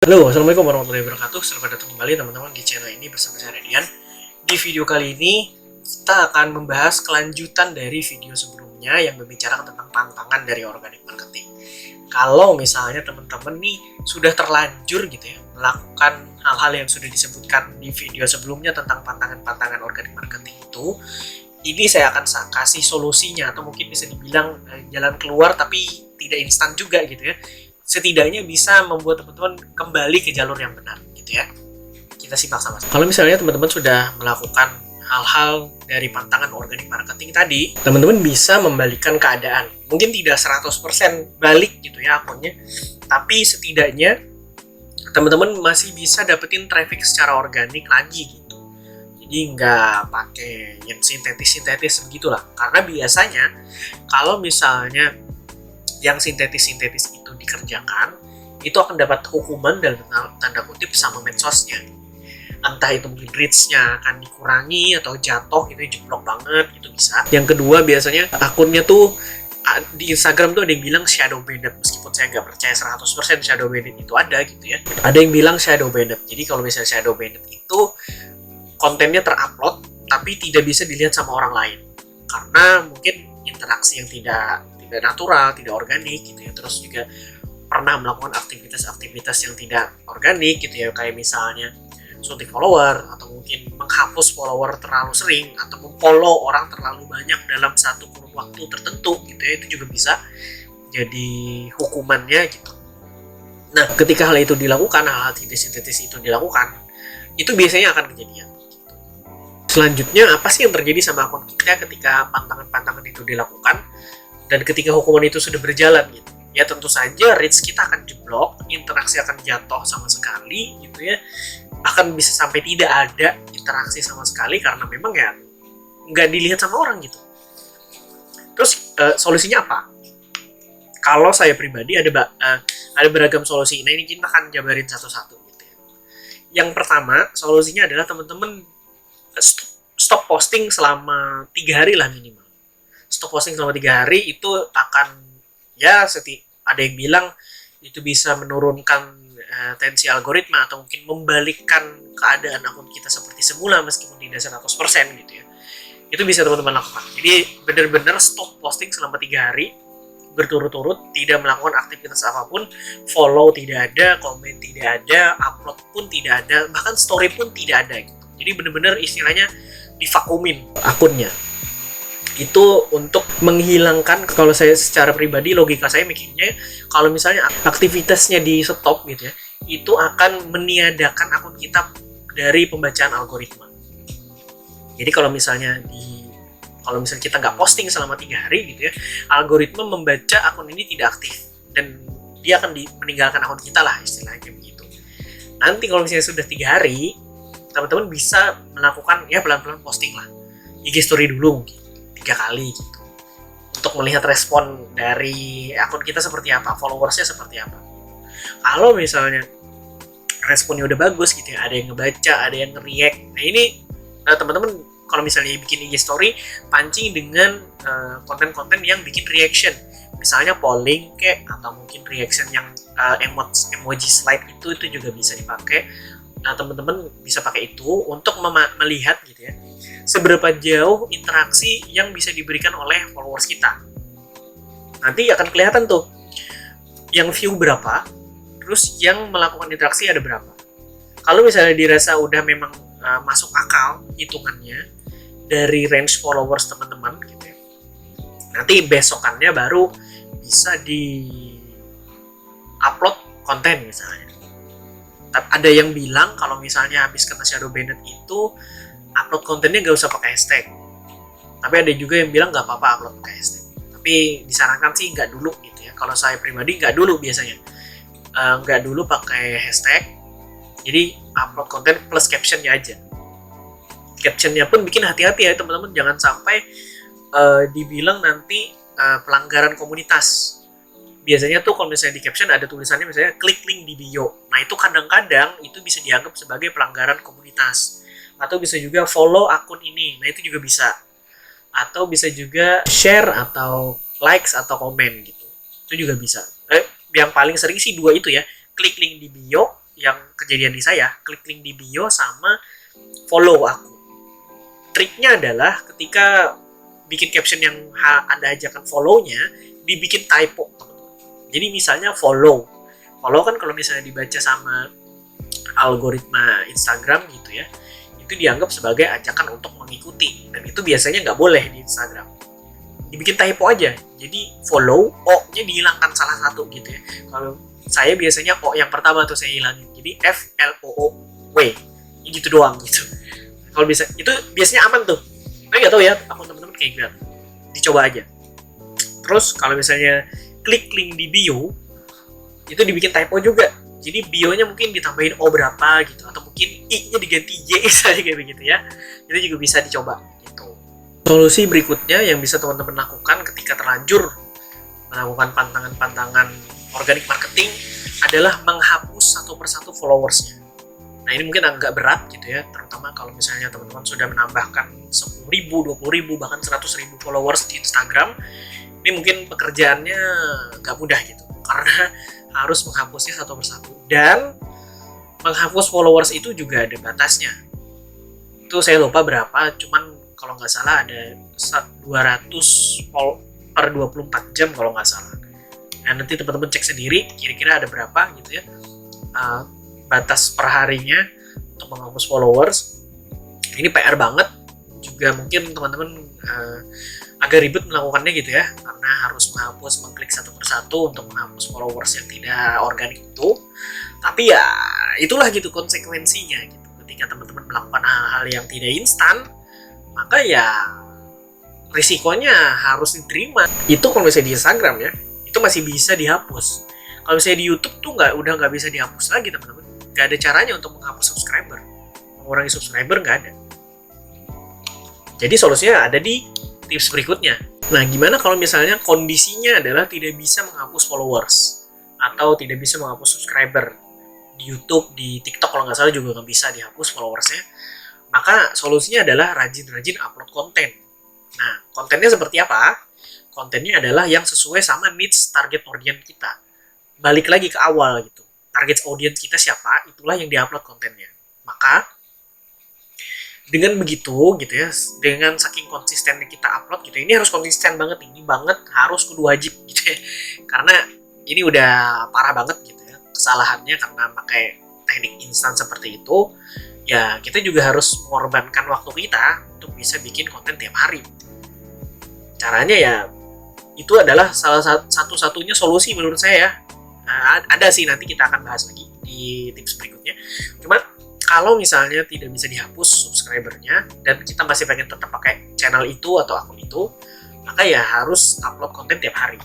Halo, assalamualaikum warahmatullahi wabarakatuh. Selamat datang kembali teman-teman di channel ini bersama saya Radian. Di video kali ini kita akan membahas kelanjutan dari video sebelumnya yang membicarakan tentang tantangan dari organic marketing. Kalau misalnya teman-teman nih sudah terlanjur gitu ya melakukan hal-hal yang sudah disebutkan di video sebelumnya tentang pantangan-pantangan organic marketing itu, ini saya akan kasih solusinya atau mungkin bisa dibilang jalan keluar tapi tidak instan juga gitu ya. Setidaknya bisa membuat teman-teman kembali ke jalur yang benar gitu ya. Kita simak sama-sama. Kalau misalnya teman-teman sudah melakukan hal-hal dari pantangan organic marketing tadi, teman-teman bisa membalikan keadaan. Mungkin tidak 100% balik gitu ya akunnya, tapi setidaknya teman-teman masih bisa dapetin traffic secara organik lagi gitu. Jadi nggak pakai yang sintetis-sintetis begitulah. Karena biasanya kalau misalnya yang sintetis-sintetis itu dikerjakan, itu akan dapat hukuman dalam tanda kutip sama medsosnya. Entah itu mungkin reach-nya akan dikurangi atau jatuh gitu, jeblok banget gitu bisa. Yang kedua biasanya akunnya tuh di Instagram tuh ada yang bilang shadow banned, meskipun saya nggak percaya 100% shadow banned itu ada gitu ya. Ada yang bilang shadow banned. Jadi kalau misalnya shadow banned itu kontennya terupload tapi tidak bisa dilihat sama orang lain. Karena mungkin interaksi yang tidak natural, tidak organik gitu ya. Terus juga pernah melakukan aktivitas-aktivitas yang tidak organik gitu ya, kayak misalnya suntik follower atau mungkin menghapus follower terlalu sering atau memfollow orang terlalu banyak dalam satu kurun waktu tertentu gitu ya, itu juga bisa jadi hukumannya gitu. Nah, ketika hal itu dilakukan, hal-hal tidak sintetis itu dilakukan, itu biasanya akan kejadian. Selanjutnya, apa sih yang terjadi sama akun kita ketika pantangan-pantangan itu dilakukan? Dan ketika hukuman itu sudah berjalan gitu, ya tentu saja reach kita akan jeblok, interaksi akan jatuh sama sekali gitu ya, akan bisa sampai tidak ada interaksi sama sekali karena memang ya nggak dilihat sama orang gitu. Terus solusinya apa? Kalau saya pribadi ada beragam solusi. Nah ini kita akan jabarin satu-satu gitu ya. Yang pertama solusinya adalah teman-teman stop posting selama 3 hari lah minimal. Stop posting selama 3 hari itu akan ya ada yang bilang itu bisa menurunkan tensi algoritma atau mungkin membalikkan keadaan akun kita seperti semula meskipun tidak 100% gitu ya. Itu bisa teman-teman lakukan. Jadi benar-benar stop posting selama 3 hari berturut-turut, tidak melakukan aktivitas apapun, follow tidak ada, komen tidak ada, upload pun tidak ada, bahkan story pun tidak ada gitu. Jadi benar-benar istilahnya divakumin akunnya. Itu untuk menghilangkan, kalau saya secara pribadi logika saya mikirnya kalau misalnya aktivitasnya di stop gitu ya, itu akan meniadakan akun kita dari pembacaan algoritma. Jadi kalau misalnya kita nggak posting selama 3 hari gitu ya, algoritma membaca akun ini tidak aktif dan dia akan meninggalkan akun kita lah istilahnya begitu. Nanti kalau misalnya sudah 3 hari, teman-teman bisa melakukan ya pelan-pelan posting lah IG story dulu mungkin 3 kali gitu, untuk melihat respon dari akun kita seperti apa, followersnya seperti apa. Kalau misalnya responnya udah bagus gitu ya, ada yang ngebaca, ada yang nge-react. Nah ini teman-teman kalau misalnya bikin IG story, pancing dengan konten-konten yang bikin reaction, misalnya polling kayak atau mungkin reaction yang emoji slide itu juga bisa dipakai. Nah teman-teman bisa pakai itu untuk melihat gitu ya, seberapa jauh interaksi yang bisa diberikan oleh followers kita. Nanti akan kelihatan tuh yang view berapa, terus yang melakukan interaksi ada berapa. Kalau misalnya dirasa udah memang masuk akal hitungannya dari range followers teman-teman gitu ya, nanti besokannya baru bisa di upload konten misalnya. Ada yang bilang kalau misalnya habis kena shadow banned itu upload kontennya nggak usah pakai hashtag. Tapi ada juga yang bilang nggak apa-apa upload pakai hashtag. Tapi disarankan sih nggak dulu gitu ya. Kalau saya pribadi nggak dulu biasanya. Nggak dulu pakai hashtag. Jadi upload konten plus captionnya aja. Captionnya pun bikin hati-hati ya teman-teman. Jangan sampai dibilang nanti pelanggaran komunitas. Biasanya tuh kalau misalnya di caption ada tulisannya misalnya klik link di bio. Nah itu kadang-kadang itu bisa dianggap sebagai pelanggaran komunitas. Atau bisa juga follow akun ini. Nah itu juga bisa. Atau bisa juga share atau likes atau komen gitu. Itu juga bisa. Yang paling sering sih 2 itu ya. Klik link di bio kejadian di saya, klik link di bio sama follow aku. Triknya adalah ketika bikin caption yang Anda ajakan follow-nya, dibikin typo, teman-teman. Jadi misalnya follow kan kalau misalnya dibaca sama algoritma Instagram gitu ya, itu dianggap sebagai ajakan untuk mengikuti, dan itu biasanya nggak boleh di Instagram. Dibikin typo aja, jadi follow, O-nya dihilangkan salah satu gitu ya. Kalau saya biasanya O yang pertama tuh saya hilangin, jadi FLOOW, gitu doang gitu. Kalau bisa, itu biasanya aman tuh. Nah nggak tahu ya, akun teman-teman kayak gimana, dicoba aja. Terus kalau misalnya klik link di bio, itu dibikin typo juga. Jadi bio-nya mungkin ditambahin O berapa gitu, atau mungkin I-nya diganti Y misalnya kayak begitu ya. Itu juga bisa dicoba gitu. Solusi berikutnya yang bisa teman-teman lakukan ketika terlanjur melakukan pantangan-pantangan organic marketing adalah menghapus satu persatu followersnya. Nah ini mungkin agak berat gitu ya, terutama kalau misalnya teman-teman sudah menambahkan 10.000, 20.000, bahkan 100.000 followers di Instagram. Ini mungkin pekerjaannya gak mudah gitu, karena harus menghapusnya satu persatu. Dan menghapus followers itu juga ada batasnya. Itu saya lupa berapa, cuman kalau nggak salah ada 200 per 24 jam kalau nggak salah. Nah nanti teman-teman cek sendiri kira-kira ada berapa gitu ya, batas per harinya untuk menghapus followers. Ini PR banget juga, mungkin teman-teman agak ribet melakukannya gitu ya, karena harus mengklik satu persatu untuk menghapus followers yang tidak organik itu. Tapi ya itulah gitu konsekuensinya gitu. Ketika teman-teman melakukan hal-hal yang tidak instan, maka ya risikonya harus diterima. Itu kalau misalnya di Instagram ya, itu masih bisa dihapus. Kalau misalnya di YouTube tuh udah nggak bisa dihapus lagi teman-teman. Nggak ada caranya untuk menghapus subscriber, mengurangi subscriber nggak ada. Jadi solusinya ada di tips berikutnya. Nah, gimana kalau misalnya kondisinya adalah tidak bisa menghapus followers atau tidak bisa menghapus subscriber di YouTube, di TikTok kalau nggak salah juga nggak bisa dihapus followersnya. Maka solusinya adalah rajin-rajin upload konten. Nah, kontennya seperti apa? Kontennya adalah yang sesuai sama needs target audience kita. Balik lagi ke awal gitu. Target audience kita siapa, itulah yang diupload kontennya. Maka dengan begitu gitu ya, dengan saking konsistennya kita upload gitu, ini harus konsisten banget, ini banget harus kudu wajib gitu ya, karena ini udah parah banget gitu ya kesalahannya karena pakai teknik instan seperti itu. Ya kita juga harus mengorbankan waktu kita untuk bisa bikin konten tiap hari. Caranya ya itu adalah salah satu-satunya solusi menurut saya. Nah, ada sih, nanti kita akan bahas lagi di tips berikutnya. Cuma kalau misalnya tidak bisa dihapus subscribernya dan kita masih pengen tetap pakai channel itu atau akun itu, maka ya harus upload konten tiap hari.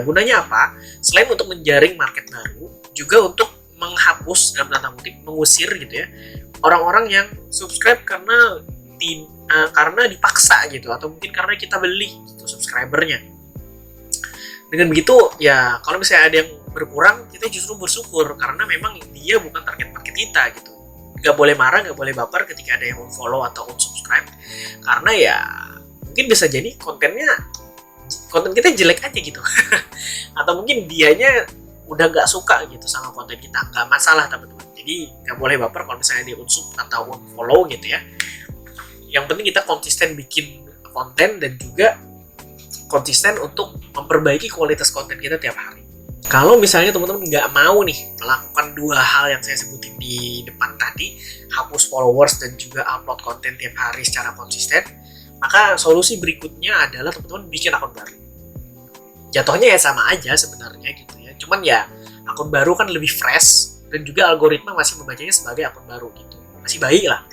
Gunanya apa? Selain untuk menjaring market baru, juga untuk menghapus dalam tanda kutip, mengusir gitu ya orang-orang yang subscribe karena dipaksa gitu, atau mungkin karena kita beli gitu subscribernya. Dengan begitu ya kalau misalnya ada yang berkurang, kita justru bersyukur karena memang dia bukan target market kita gitu. Gak boleh marah, gak boleh baper ketika ada yang unfollow atau unsubscribe, karena ya mungkin bisa jadi konten kita jelek aja gitu atau mungkin dianya udah gak suka gitu sama konten kita. Gak masalah teman-teman, jadi gak boleh baper kalau misalnya di unsub atau unfollow gitu ya. Yang penting kita konsisten bikin konten dan juga konsisten untuk memperbaiki kualitas konten kita tiap hari. Kalau misalnya teman-teman nggak mau nih melakukan dua hal yang saya sebutin di depan tadi, hapus followers dan juga upload konten tiap hari secara konsisten, maka solusi berikutnya adalah teman-teman bikin akun baru. Jatuhnya ya sama aja sebenarnya gitu ya, cuman ya akun baru kan lebih fresh dan juga algoritma masih membacanya sebagai akun baru gitu, masih baik lah.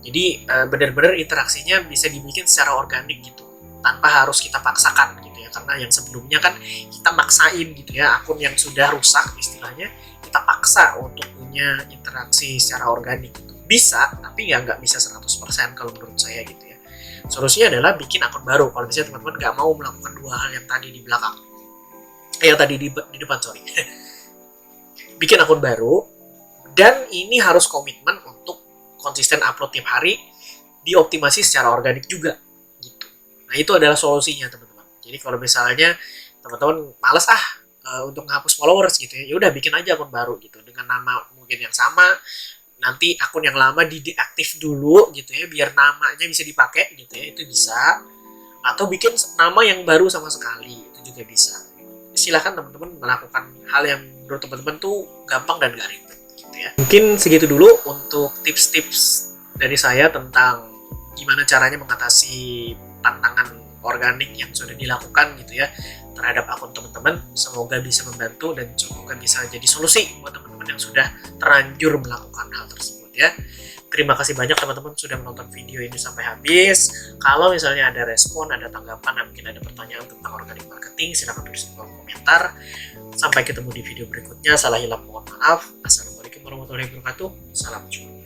Jadi benar-benar interaksinya bisa dibikin secara organik gitu, tanpa harus kita paksakan gitu ya, karena yang sebelumnya kan kita maksain gitu ya, akun yang sudah rusak istilahnya kita paksa untuk punya interaksi secara organik gitu. Bisa, tapi ya nggak bisa 100% kalau menurut saya gitu ya. Solusinya adalah bikin akun baru kalau misalnya teman-teman nggak mau melakukan dua hal yang tadi di belakang, yang tadi di depan sorry. Bikin akun baru, dan ini harus komitmen untuk konsisten upload tiap hari, dioptimasi secara organik juga gitu. Nah itu adalah solusinya teman-teman. Jadi kalau misalnya teman-teman males untuk menghapus followers gitu ya udah bikin aja akun baru gitu dengan nama mungkin yang sama, nanti akun yang lama dideaktif dulu gitu ya biar namanya bisa dipakai gitu ya, itu bisa. Atau bikin nama yang baru sama sekali, itu juga bisa. Silahkan teman-teman melakukan hal yang menurut teman-teman tuh gampang dan gak ribet gitu ya. Mungkin segitu dulu untuk tips-tips dari saya tentang gimana caranya mengatasi tantangan organik yang sudah dilakukan gitu ya terhadap akun teman-teman. Semoga bisa membantu dan semoga bisa jadi solusi buat teman-teman yang sudah terlanjur melakukan hal tersebut ya. Terima kasih banyak teman-teman sudah menonton video ini sampai habis. Kalau misalnya ada respon, ada tanggapan, mungkin ada pertanyaan tentang organic marketing, silahkan tulis di kolom komentar. Sampai ketemu di video berikutnya. Salah hilap mohon maaf. Assalamualaikum warahmatullahi wabarakatuh. Salam jumpa.